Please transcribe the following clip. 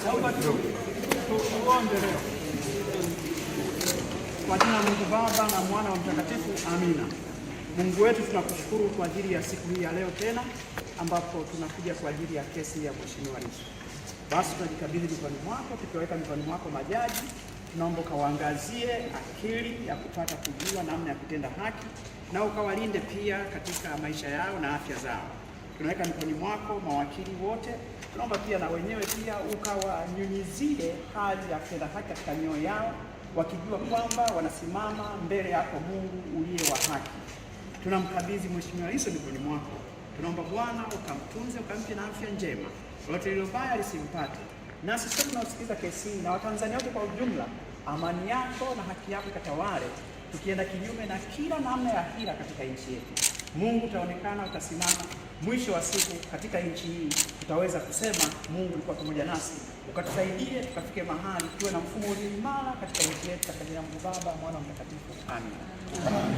Tuombe leo. Kwa jina la Mungu Baba na Mwana wa Mtakatifu, amina. Mungu wetu, tunakushukuru kwa ajili ya siku hii ya leo tena, ambapo tunakuja kwa ajili ya kesi ya Mheshimiwa Lissu. Basi tunajikabidhi mikononi mwako, tukiweka mikononi mwako majaji. Tunaomba ukawaangazie akili ya kupata kujua namna ya kutenda haki, na ukawalinde pia katika maisha yao na afya zao. Tunaweka mikononi mwako mawakili wote. Tunaomba pia na wenyewe pia ukawanyunyizie hali ya kutenda haki katika mioyo yao, wakijua kwamba wanasimama mbele yako Mungu uliye wa haki. Tunamkabidhi Mheshimiwa Lissu mikononi mwako. Tunaomba Bwana ukamtunze, ukampe na afya njema, lolote lilo baya lisimpate. Nasi sote tunaosikiza kesi hii na Watanzania wote kwa ujumla, amani yako na haki yako ikatawale, tukienda kinyume na kila namna ya hila katika nchi yetu. Mungu utaonekana, utasimama. Mwisho wa siku katika nchi hii tutaweza kusema Mungu alikuwa pamoja nasi, ukatusaidie tukafike mahali tuwe na mfumo ulio imara katika nchi yetu. Katika jina la Mungu Baba, Mwana na Mtakatifu, amina.